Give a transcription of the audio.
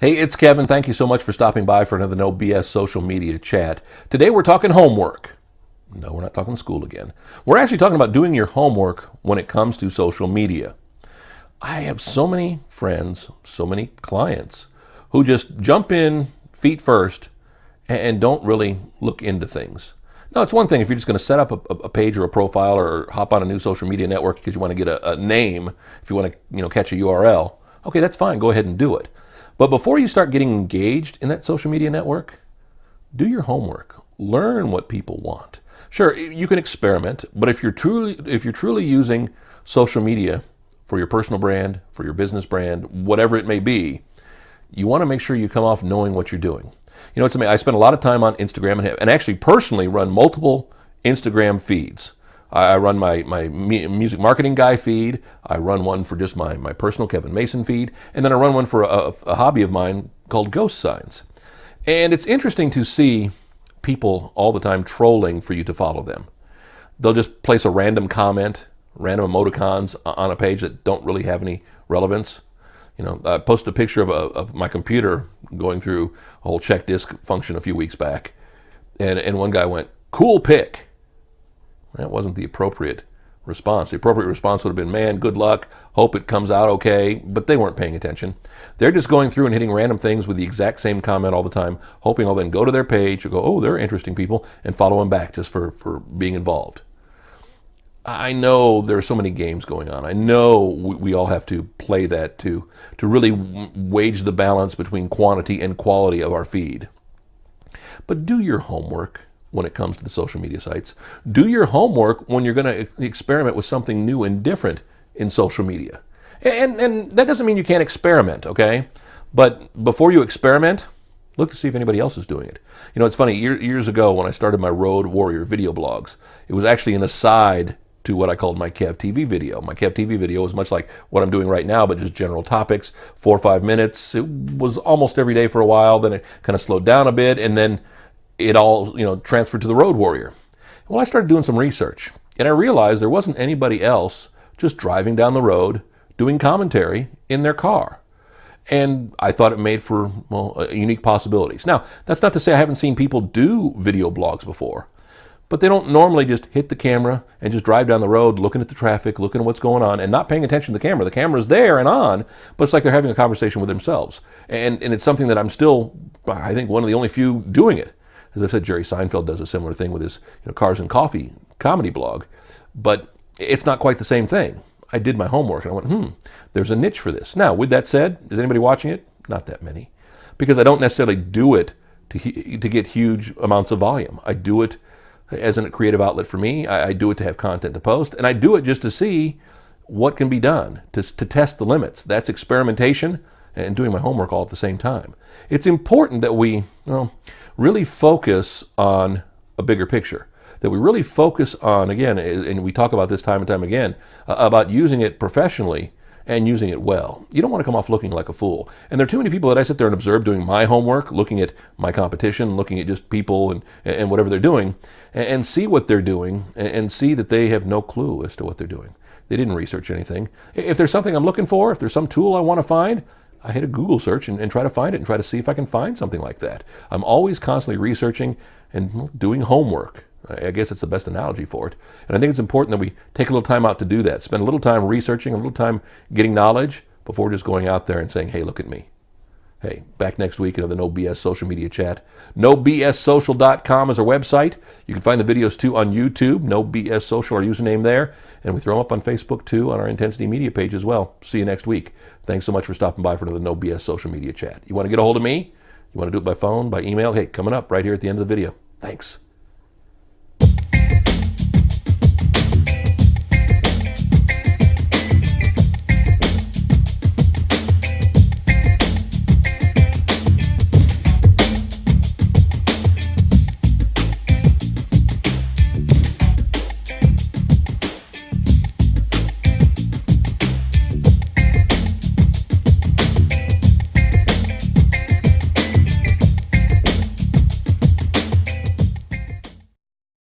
Hey, it's Kevin. Thank you so much for stopping by for another No BS social media chat. Today we're talking homework. No, we're not talking school again. We're actually talking about doing your homework when it comes to social media. I have so many friends, so many clients who just jump in feet first and don't really look into things. Now, it's one thing if you're just going to set up a page or a profile or hop on a new social media network because you want to get a name, if you want to catch a URL. Okay, that's fine. Go ahead and do it. But before you start getting engaged in that social media network, do your homework. Learn what people want. Sure, you can experiment, but if you're truly using social media for your personal brand, for your business brand, whatever it may be, you want to make sure you come off knowing what you're doing. You know, it's amazing. I spend a lot of time on Instagram and actually personally run multiple Instagram feeds. I run my music marketing guy feed. I run one for just my personal Kevin Mason feed. And then I run one for a hobby of mine called Ghost Signs. And it's interesting to see people all the time trolling for you to follow them. They'll just place a random comment, random emoticons on a page that don't really have any relevance. You know, I posted a picture of my computer going through a whole check disk function a few weeks back. And one guy went, "Cool pic." That wasn't the appropriate response. The appropriate response would have been, "Man, good luck. Hope it comes out okay." But they weren't paying attention. They're just going through and hitting random things with the exact same comment all the time, hoping I'll then go to their page and go, "Oh, they're interesting people," and follow them back just for being involved. I know there are so many games going on. I know we all have to play that to really wage the balance between quantity and quality of our feed. But do your homework when it comes to the social media sites. Do your homework when you're going to experiment with something new and different in social media. And that doesn't mean you can't experiment, okay? But before you experiment, look to see if anybody else is doing it. You know, it's funny, years ago when I started my Road Warrior video blogs, it was actually an aside to what I called my Kev TV video. My Kev TV video was much like what I'm doing right now, but just general topics, 4 or 5 minutes. It was almost every day for a while, then it kind of slowed down a bit, and then it all, transferred to the Road Warrior. Well, I started doing some research, and I realized there wasn't anybody else just driving down the road doing commentary in their car. And I thought it made for, unique possibilities. Now, that's not to say I haven't seen people do video blogs before, but they don't normally just hit the camera and just drive down the road looking at the traffic, looking at what's going on, and not paying attention to the camera. The camera's there and on, but it's like they're having a conversation with themselves. And it's something that I'm still, I think, one of the only few doing it. As I said, Jerry Seinfeld does a similar thing with his Cars and Coffee comedy blog, but it's not quite the same thing. I did my homework and I went, there's a niche for this. Now, with that said, is anybody watching it? Not that many, because I don't necessarily do it to get huge amounts of volume. I do it as a creative outlet for me. I do it to have content to post, and I do it just to see what can be done, to test the limits. That's experimentation and doing my homework all at the same time. It's important that we really focus on a bigger picture, that we really focus on, again, and we talk about this time and time again, about using it professionally and using it well. You don't want to come off looking like a fool. And there are too many people that I sit there and observe doing my homework, looking at my competition, looking at just people and whatever they're doing, and see what they're doing and see that they have no clue as to what they're doing. They didn't research anything. If there's something I'm looking for, if there's some tool I want to find, I hit a Google search and try to find it and try to see if I can find something like that. I'm always constantly researching and doing homework. I guess it's the best analogy for it. And I think it's important that we take a little time out to do that. Spend a little time researching, a little time getting knowledge before just going out there and saying, "Hey, look at me." Hey, back next week, another No BS social media chat. NoBSSocial.com is our website. You can find the videos too on YouTube. No BS Social, our username there. And we throw them up on Facebook too on our Intensity Media page as well. See you next week. Thanks so much for stopping by for another No BS social media chat. You want to get a hold of me? You want to do it by phone, by email? Hey, coming up right here at the end of the video. Thanks.